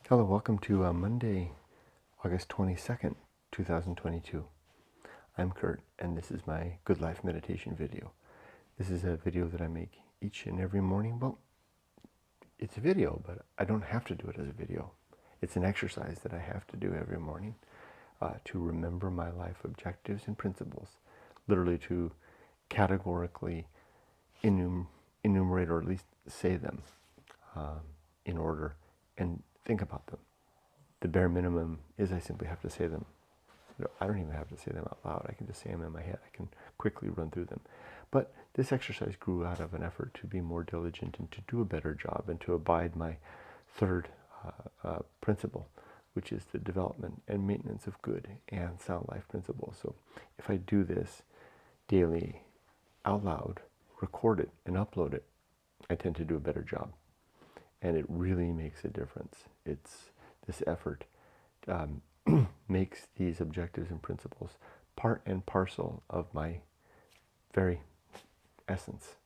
Hello, welcome to Monday, August 22nd, 2022. I'm Kurt, and this is my Good Life meditation video. This is a video that I make each and every morning. Well, it's a video, but I don't have to do it as a video. It's an exercise that I have to do every morning to remember my life objectives and principles, literally to categorically enumerate or at least say them in order and think about them. The bare minimum is I simply have to say them. I don't even have to say them out loud. I can just say them in my head. I can quickly run through them. But this exercise grew out of an effort to be more diligent and to do a better job and to abide my third principle, which is the development and maintenance of good and sound life principles. So if I do this daily out loud, record it and upload it, I tend to do a better job. And it really makes a difference. This effort makes these objectives and principles part and parcel of my very essence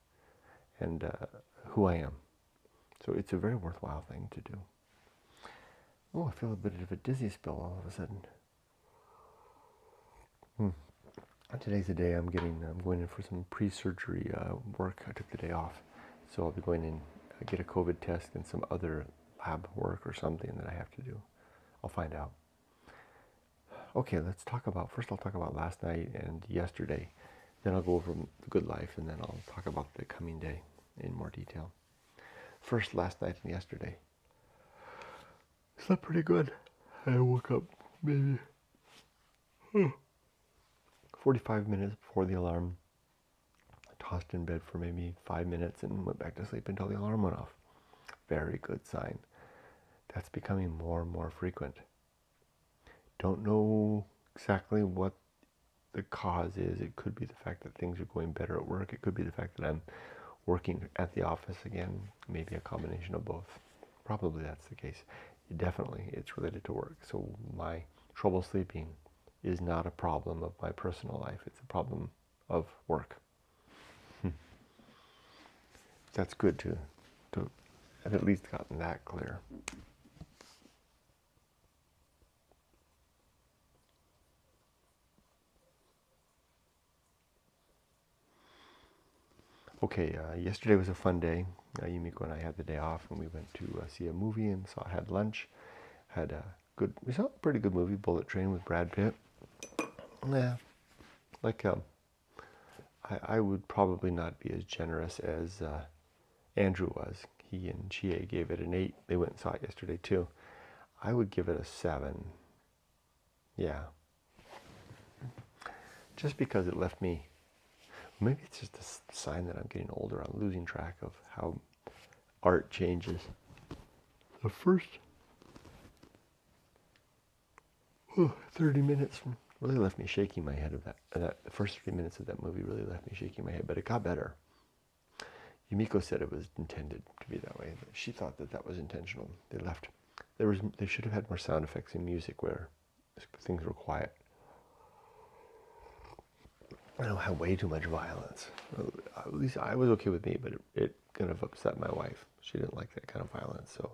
and who I am. So it's a very worthwhile thing to do. Oh, I feel a bit of a dizzy spell all of a sudden. Today's the day I'm going in for some pre-surgery work. I took the day off, so I'll be going in, get a COVID test and some other lab work or something that I have to do. I'll find out. Okay, let's talk about, first I'll talk about last night and yesterday. Then I'll go over the good life, and then I'll talk about the coming day in more detail. First, last night and yesterday. Slept pretty good. I woke up maybe 45 minutes before the alarm. I tossed in bed for maybe 5 minutes and went back to sleep until the alarm went off. Very good sign. That's becoming more and more frequent. Don't know exactly what the cause is. It could be the fact that things are going better at work. It could be the fact that I'm working at the office again. Maybe a combination of both. Probably that's the case. Definitely it's related to work. So my trouble sleeping is not a problem of my personal life. It's a problem of work. That's good to have at least gotten that clear. Okay, yesterday was a fun day. Yumiko and I had the day off, and we went to see a movie and had lunch. We saw a pretty good movie, Bullet Train with Brad Pitt. Yeah, like I would probably not be as generous as Andrew was. He and Chie gave it an 8. They went and saw it yesterday too. I would give it a 7. Yeah. Just because it left me, maybe it's just a sign that I'm getting older. I'm losing track of how art changes. The first 30 minutes really left me shaking my head of that. The first 30 minutes of that movie really left me shaking my head, but it got better. Yumiko said it was intended to be that way. She thought that was intentional. They should have had more sound effects and music where things were quiet. I don't have way too much violence. At least I was okay with me, but it kind of upset my wife. She didn't like that kind of violence, so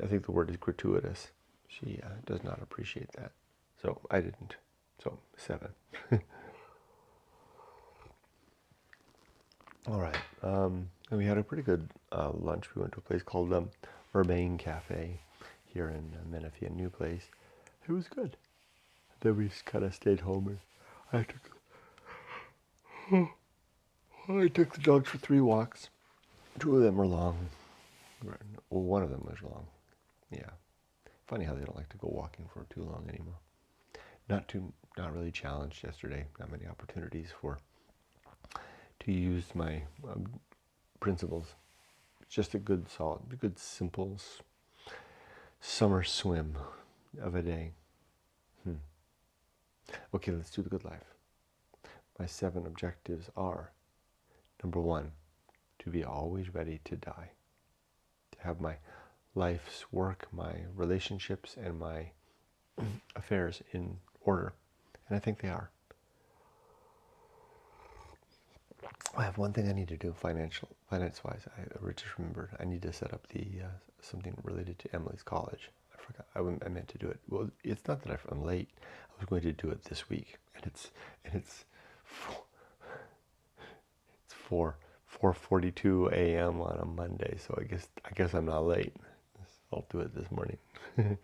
I think the word is gratuitous. She does not appreciate that. So I didn't. So 7. All right. And we had a pretty good lunch. We went to a place called Urbane Cafe here in Menifee, a new place. It was good. Then we just kind of stayed home, and I took the dogs for 3 walks. 2 of them were long. Well, 1 of them was long. Yeah. Funny how they don't like to go walking for too long anymore. Not really challenged yesterday. Not many opportunities to use my principles. Just a good, simple summer swim of a day. Okay, let's do the good life. My 7 objectives are: number 1, to be always ready to die. To have my life's work, my relationships, and my affairs in order. And I think they are. I have one thing I need to do finance-wise. I just remembered. I need to set up the something related to Emily's college. I forgot. I meant to do it. Well, it's not that I'm late. I was going to do it this week, and it's 4:42 a.m. on a Monday. So I guess I'm not late. I'll do it this morning. I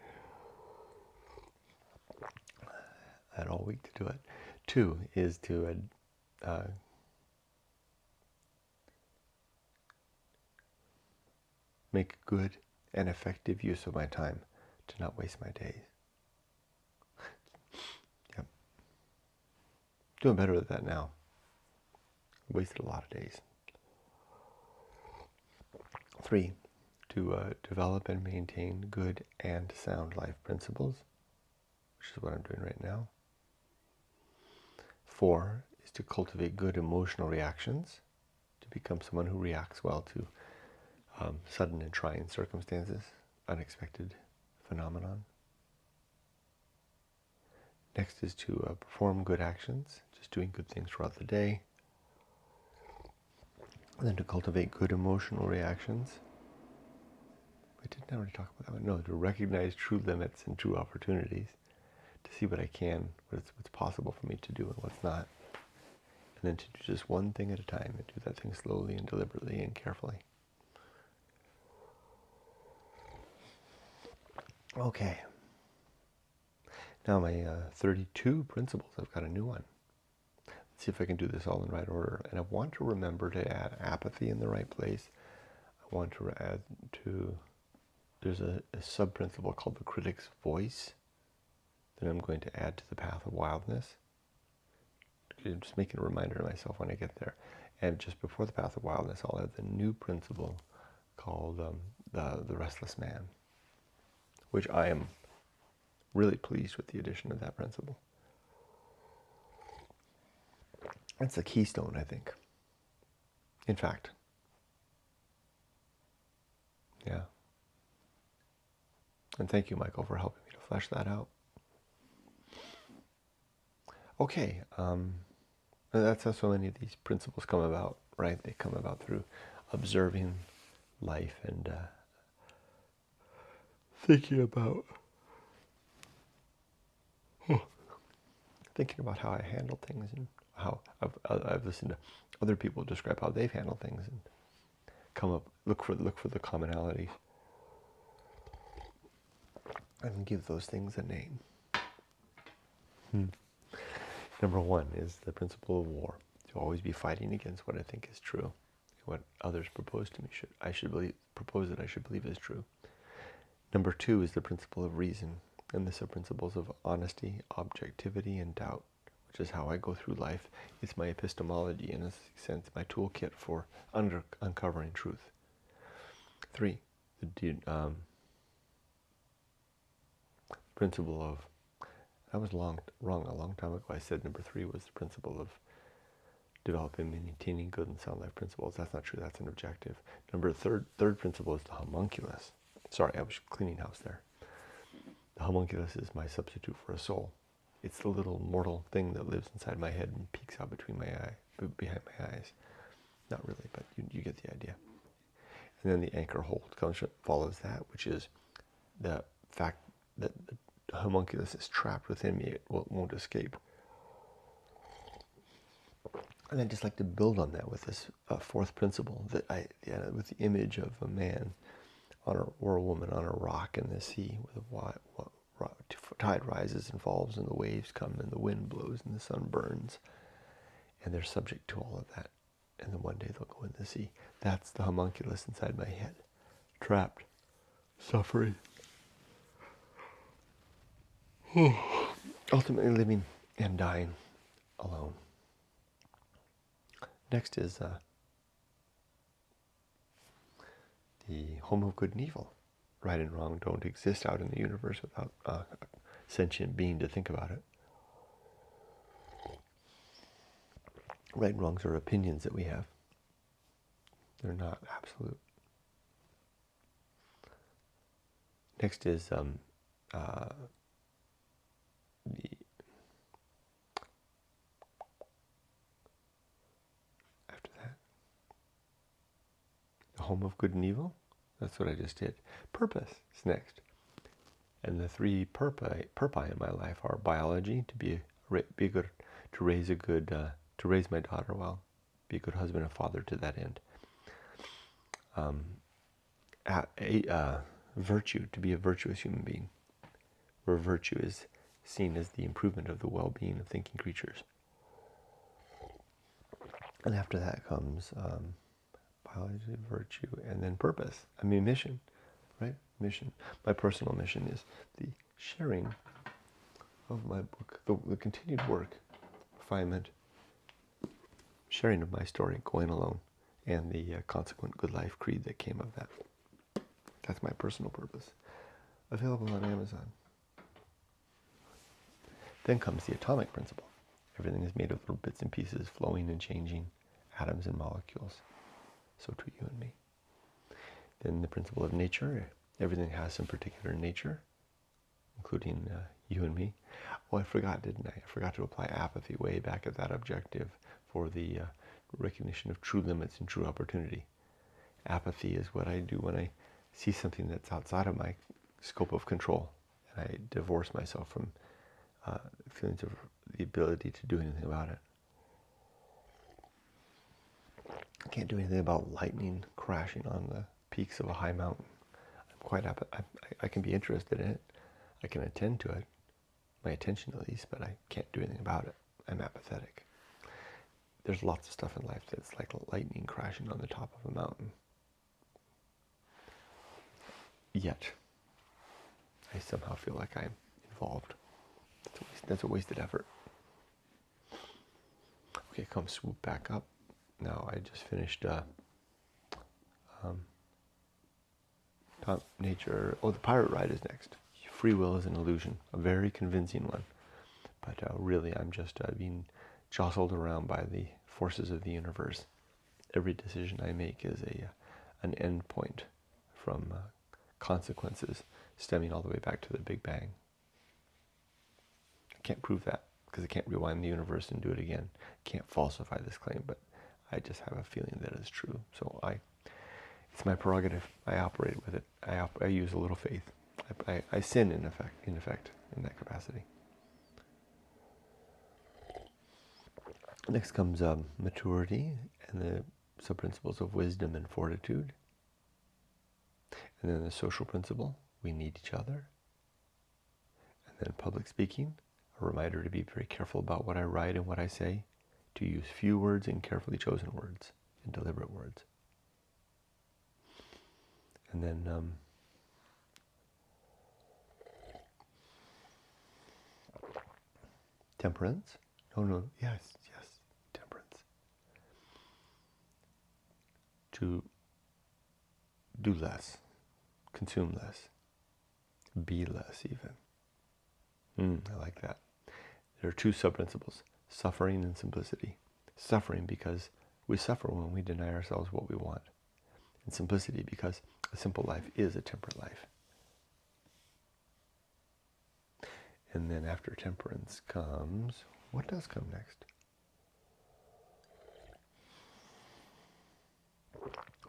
had all week to do it. 2 is to make good and effective use of my time, to not waste my days. Yep. Doing better with that now. Wasted a lot of days. 3, to develop and maintain good and sound life principles, which is what I'm doing right now. 4 is to cultivate good emotional reactions, to become someone who reacts well to sudden and trying circumstances, unexpected phenomenon. Next is to perform good actions, just doing good things throughout the day. And then to cultivate good emotional reactions. We didn't already talk about that one. No, to recognize true limits and true opportunities, to see what I can, what's possible for me to do and what's not. And then to do just one thing at a time, and do that thing slowly and deliberately and carefully. Okay. Now my 32 principles, I've got a new one. Let's see if I can do this all in right order. And I want to remember to add apathy in the right place. I want to add to, there's a sub-principle called the critic's voice that I'm going to add to the Path of Wildness. I'm just making a reminder to myself when I get there. And just before the Path of Wildness, I'll add the new principle called the Restless Man, which I am really pleased with the addition of that principle. It's a keystone, I think. In fact, yeah. And thank you, Michael, for helping me to flesh that out. Okay, that's how so many of these principles come about, right? They come about through observing life and thinking about how I handle things, and how I've listened to other people describe how they've handled things, and look for the commonalities, and give those things a name. Number 1 is the principle of war. To always be fighting against what I think is true, what others propose to me I should believe is true. Number 2 is the principle of reason, and the sub-principles of honesty, objectivity, and doubt, which is how I go through life. It's my epistemology, in a sense, my toolkit for uncovering truth. 3, the principle of, I was wrong a long time ago. I said number 3 was the principle of developing and maintaining good and sound life principles. That's not true. That's an objective. Third principle is the homunculus. Sorry, I was cleaning house there. The homunculus is my substitute for a soul. It's the little mortal thing that lives inside my head and peeks out behind my eyes. Not really, but you get the idea. And then the Anchorhold follows that, which is the fact that the homunculus is trapped within me. It won't escape. And I'd just like to build on that with this 4th principle, that with the image of a man or a woman on a rock in the sea, with tide rises and falls, and the waves come, and the wind blows, and the sun burns, and they're subject to all of that. And then one day they'll go in the sea. That's the homunculus inside my head, trapped, suffering, ultimately living and dying alone. Next is the home of good and evil. Right and wrong don't exist out in the universe without a sentient being to think about it. Right and wrongs are opinions that we have. They're not absolute. Next is the after that, home of good and evil. That's what I just did. Purpose is next. And the three purpose in my life are biology, to be good, to raise my daughter well, be a good husband and father to that end. Virtue, to be a virtuous human being, where virtue is seen as the improvement of the well-being of thinking creatures. And after that comes biology, virtue, and then purpose. I mean, mission, right? Mission. My personal mission is the sharing of my book, the continued work, refinement, sharing of my story, going alone, and the consequent good life creed that came of that. That's my personal purpose. Available on Amazon. Then comes the atomic principle. Everything is made of little bits and pieces, flowing and changing, atoms and molecules. So too you and me. Then the principle of nature. Everything has some particular nature, including you and me. Oh, I forgot, didn't I? I forgot to apply apathy way back at that objective for the recognition of true limits and true opportunity. Apathy is what I do when I see something that's outside of my scope of control, and I divorce myself from feelings of the ability to do anything about it. I can't do anything about lightning crashing on the peaks of a high mountain. I'm quite I can be interested in it. I can attend to it, my attention at least, but I can't do anything about it. I'm apathetic. There's lots of stuff in life that's like lightning crashing on the top of a mountain. Yet, I somehow feel like I'm involved. That's a wasted effort. Okay, come swoop back up. Now I just finished nature. Oh, the pirate ride is next. Free will is an illusion, a very convincing one. But really, I'm just being jostled around by the forces of the universe. Every decision I make is an end point from consequences stemming all the way back to the Big Bang. I can't prove that because I can't rewind the universe and do it again. I can't falsify this claim, but I just have a feeling that it's true. So it's my prerogative. I operate with it. I use a little faith. I sin in effect in that capacity. Next comes maturity and the sub-principles of wisdom and fortitude. And then the social principle, we need each other. And then public speaking, a reminder to be very careful about what I write and what I say, to use few words and carefully chosen words and deliberate words. And then temperance. Yes, temperance. To do less, consume less, be less even. I like that. There are two sub-principles, suffering and simplicity. Suffering because we suffer when we deny ourselves what we want. And simplicity because a simple life is a temperate life. And then after temperance comes, what does come next?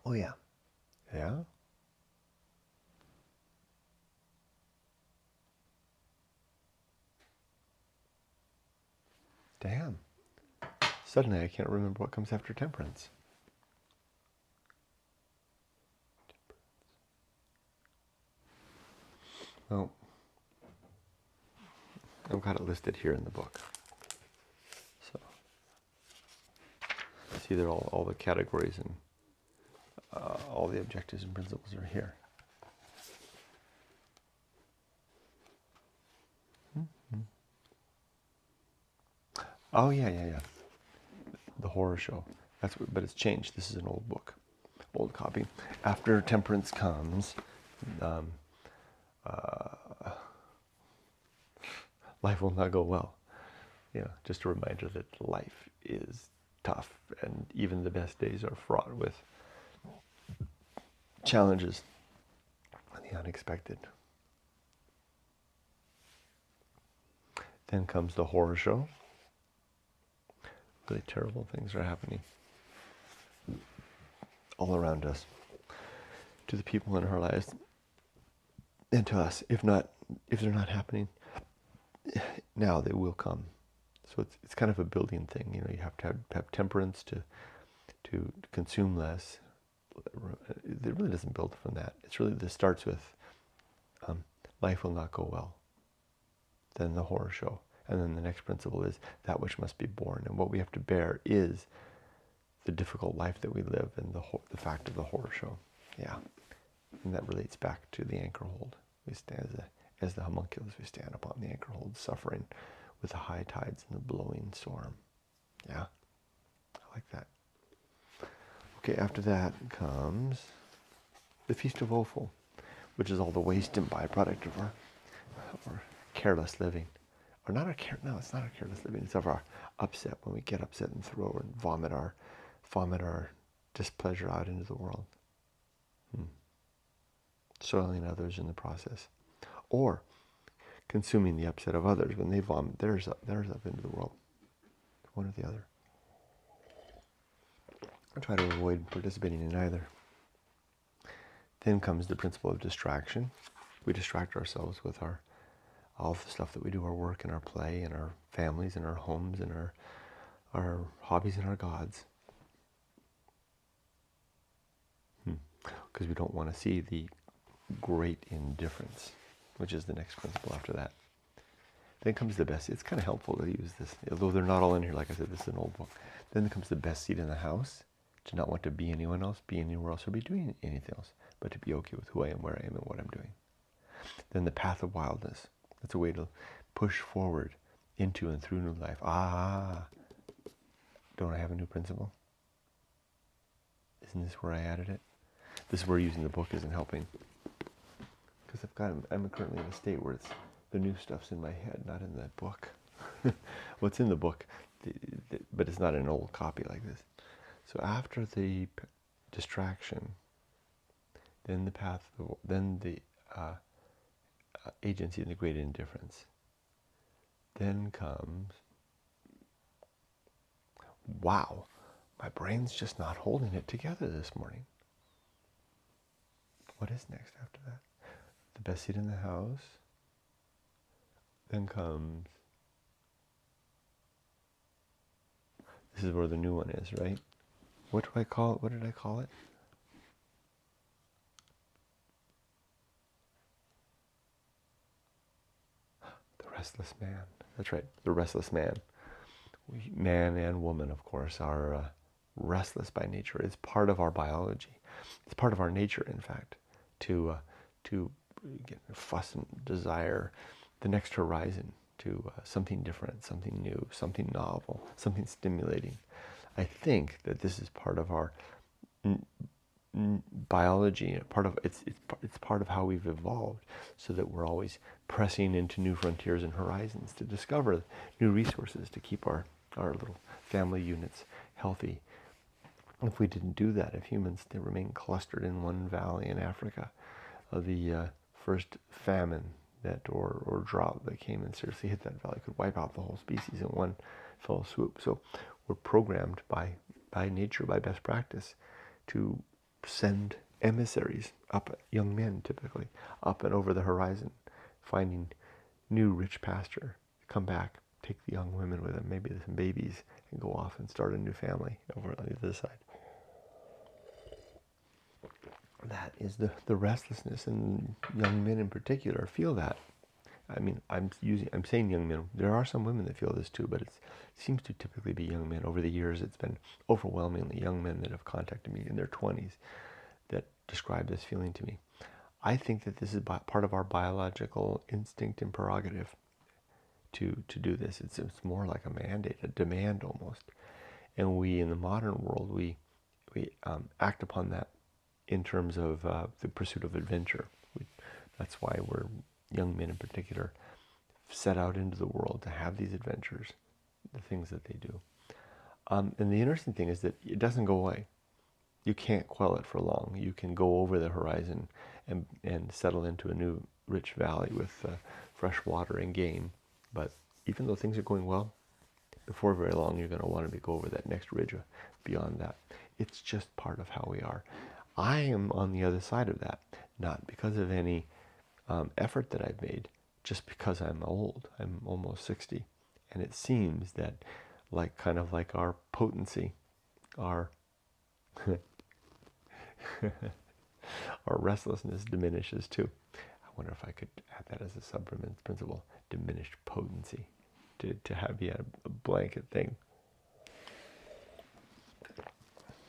Oh yeah. Yeah? Damn. Suddenly I can't remember what comes after temperance. Well, I've got it listed here in the book. So, see that all the categories and all the objectives and principles are here. Mm-hmm. Oh yeah. The horror show. But it's changed. This is an old book, old copy. After temperance comes, life will not go well. Just a reminder that life is tough, and even the best days are fraught with challenges and the unexpected. Then comes the horror show. Really terrible things are happening all around us. to the people in our lives and to us. If they're not happening now, they will come. So it's kind of a building thing. You have to have temperance to consume less. It really doesn't build from that. This starts with life will not go well. Then the horror show. And then the next principle is that which must be borne. And what we have to bear is the difficult life that we live and the fact of the horror show. Yeah. And that relates back to the Anchorhold. We stand as the homunculus, we stand upon the Anchorhold, suffering with the high tides and the blowing storm. Yeah. I like that. Okay, after that comes the Feast of Offal, which is all the waste and byproduct of our careless living. Or not no, it's not our careless living. It's of our upset, when we get upset and throw and vomit our displeasure out into the world. Soiling others in the process. Or consuming the upset of others when they vomit theirs up into the world. One or the other. I try to avoid participating in either. Then comes the principle of distraction. We distract ourselves with all the stuff that we do, our work and our play and our families and our homes and our hobbies and our gods. Because we don't want to see the great indifference, which is the next principle after that. Then comes the best. It's kind of helpful to use this, although they're not all in here. Like I said, this is an old book. Then comes the best seat in the house, to not want to be anyone else, be anywhere else, or be doing anything else, but to be okay with who I am, where I am, and what I'm doing. Then the Path of Wildness. That's a way to push forward into and through new life. Don't I have a new principle? Isn't this where I added it? This is where using the book isn't helping. Because I'm currently in a state where the new stuff's in my head, not in the book. What's in the book, but it's not an old copy like this. So after the distraction, then the path, then the agency and the great indifference. Then comes, wow, my brain's just not holding it together this morning. What is next after that? The best seat in the house. Then comes, this is where the new one is, right? What do I call it? What did I call it? The Restless Man. That's right, the Restless Man. Man and woman, of course, are restless by nature. It's part of our biology. It's part of our nature, in fact, to get fuss and desire the next horizon, to something different, something new, something novel, something stimulating. I think that this is part of our biology. It's part of how we've evolved, so that we're always pressing into new frontiers and horizons to discover new resources to keep our little family units healthy. If we didn't do that, if humans they remain clustered in one valley in Africa, the first famine or drought that came and seriously hit that valley could wipe out the whole species in one fell swoop. So we're programmed by nature, by best practice, to send emissaries up, young men typically, up and over the horizon, finding new rich pasture, come back, take the young women with them, maybe some babies, and go off and start a new family over on the other side. That is the restlessness, and young men in particular feel that. I mean, I'm saying young men. There are some women that feel this too, but it seems to typically be young men. Over the years, it's been overwhelmingly young men that have contacted me in their 20s that describe this feeling to me. I think that this is part of our biological instinct and prerogative to do this. It's more like a mandate, a demand almost. And we, in the modern world, we act upon that in terms of the pursuit of adventure. That's why we're, young men in particular, set out into the world to have these adventures, the things that they do. And the interesting thing is that it doesn't go away. You can't quell it for long. You can go over the horizon and settle into a new rich valley with fresh water and game. But even though things are going well, before very long you're going to want to go over that next ridge beyond that. It's just part of how we are. I am on the other side of that, not because of any effort that I've made, just because I'm old. I'm almost 60. And it seems that, like kind of like our potency, our our restlessness diminishes too. I wonder if I could add that as a sub-principle, diminished potency, to have a blanket thing.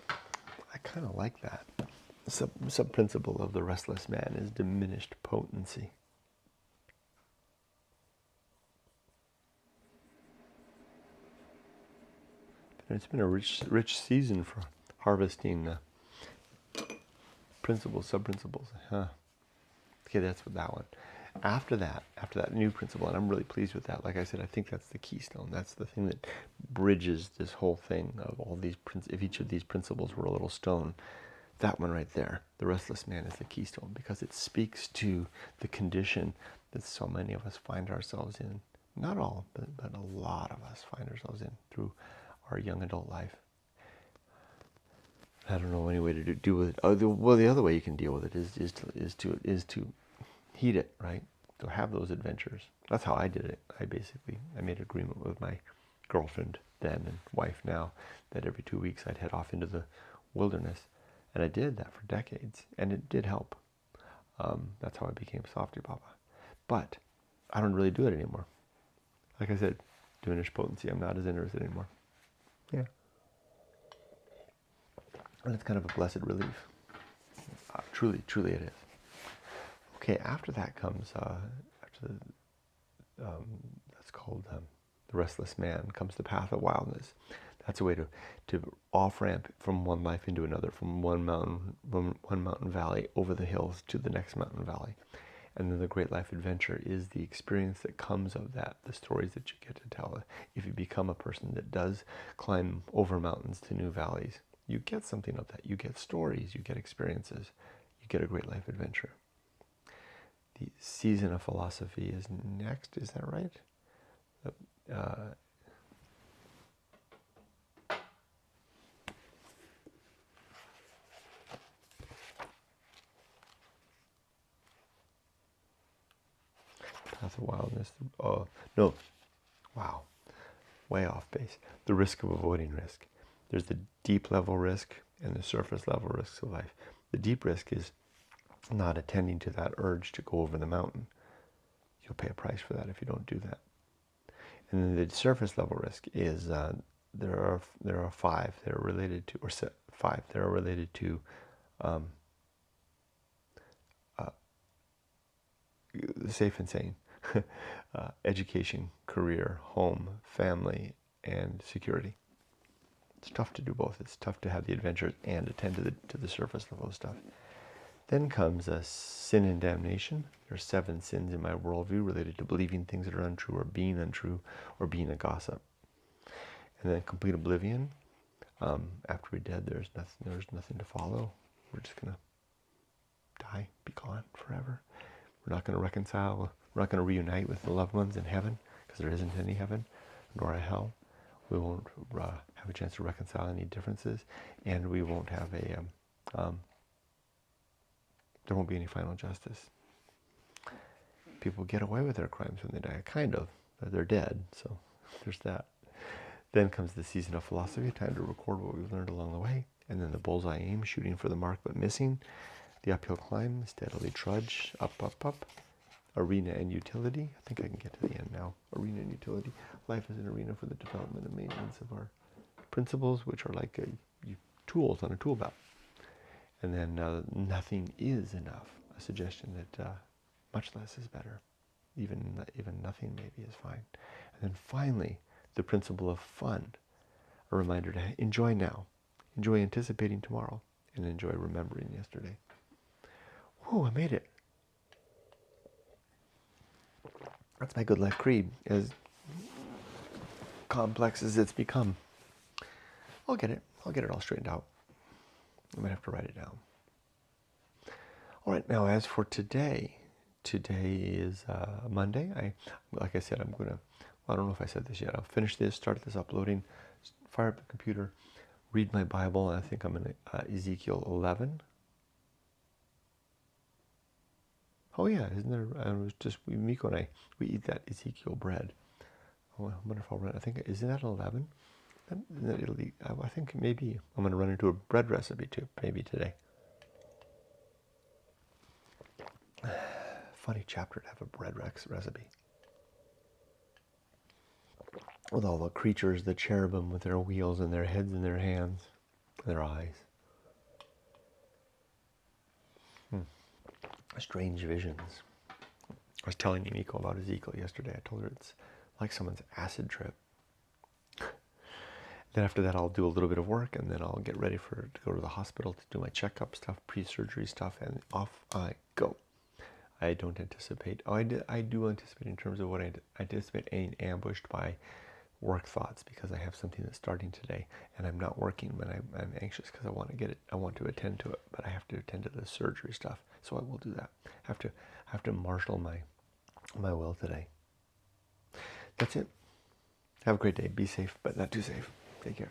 I kind of like that. Sub-principle of the Restless Man is diminished potency. And it's been a rich season for harvesting principles, sub-principles. Huh. Okay, that's what that one. After that new principle, and I'm really pleased with that. Like I said, I think that's the keystone. That's the thing that bridges this whole thing of all these. If each of these principles were a little stone, that one right there, the Restless Man, is the keystone, because it speaks to the condition that so many of us find ourselves in. Not all, but a lot of us find ourselves in through our young adult life. I don't know any way to deal with it. Well, the other way you can deal with it is to heed it, right? To have those adventures. That's how I did it. I made an agreement with my girlfriend then and wife now that every 2 weeks I'd head off into the wilderness, and I did that for decades, and it did help. That's how I became softypapa. But I don't really do it anymore. Like I said, diminished potency. I'm not as interested anymore. Yeah. And it's kind of a blessed relief. Truly it is. Okay, after that comes, that's called the Restless Man, comes the Path of Wildness. That's a way to off-ramp from one life into another, from one mountain valley over the hills to the next mountain valley. And then the Great Life Adventure is the experience that comes of that, the stories that you get to tell. If you become a person that does climb over mountains to new valleys, you get something of that. You get stories, you get experiences, you get a Great Life Adventure. The Season of Philosophy is next, is that right? Path of Wildness. Oh, no. Wow. Way off base. The risk of avoiding risk. There's the deep level risk and the surface level risks of life. The deep risk is not attending to that urge to go over the mountain. You'll pay a price for that if you don't do that. And then the surface level risk is there are five that are related to, or five that are related to safe and sane, education, career, home, family, and security. It's tough to do both. It's tough to have the adventures and attend to the surface level stuff. Then comes sin and damnation. There are 7 sins in my worldview related to believing things that are untrue, or being untrue, or being a gossip. And then complete oblivion. After we're dead, there's nothing to follow. We're just gonna die, be gone forever. We're not going to reconcile. We're not going to reunite with the loved ones in heaven, because there isn't any heaven, nor a hell. We won't have a chance to reconcile any differences, and we won't have there won't be any final justice. People get away with their crimes when they die, kind of. They're dead, so there's that. Then comes the Season of Philosophy, time to record what we've learned along the way, and then the bullseye aim, shooting for the mark but missing. The uphill climb, steadily trudge, up, arena and utility. I think I can get to the end now. Arena and utility. Life is an arena for the development and maintenance of our principles, which are like tools on a tool belt. And then nothing is enough. A suggestion that much less is better. Even nothing maybe is fine. And then finally, the principle of fun. A reminder to enjoy now. Enjoy anticipating tomorrow. And enjoy remembering yesterday. Whew, I made it. That's my good life creed, as complex as it's become. I'll get it all straightened out. I might have to write it down. All right, now as for today is Monday. Like I said, I don't know if I said this yet. I'll finish this, start this uploading, fire up the computer, read my Bible, and I think I'm in Ezekiel 11. Oh yeah, isn't there? I was just Miko and I, we eat that Ezekiel bread. Oh, I wonder if I'll run. I think isn't that 11? I think maybe I'm going to run into a bread recipe too. Maybe today. Funny chapter to have a bread recipe with all the creatures, the cherubim with their wheels and their heads and their hands, and their eyes. Strange visions. I was telling Miko about Ezekiel yesterday. I told her it's like someone's acid trip. Then after that, I'll do a little bit of work, and then I'll get ready to go to the hospital to do my checkup stuff, pre-surgery stuff, and off I go. I don't anticipate. Oh, I do anticipate in terms of what I anticipate being ambushed by work thoughts, because I have something that's starting today, and I'm not working, but I'm anxious because I want to get it. I want to attend to it, but I have to attend to the surgery stuff. So I will do that. I have to marshal my will today. That's it. Have a great day. Be safe, but not too safe. Take care.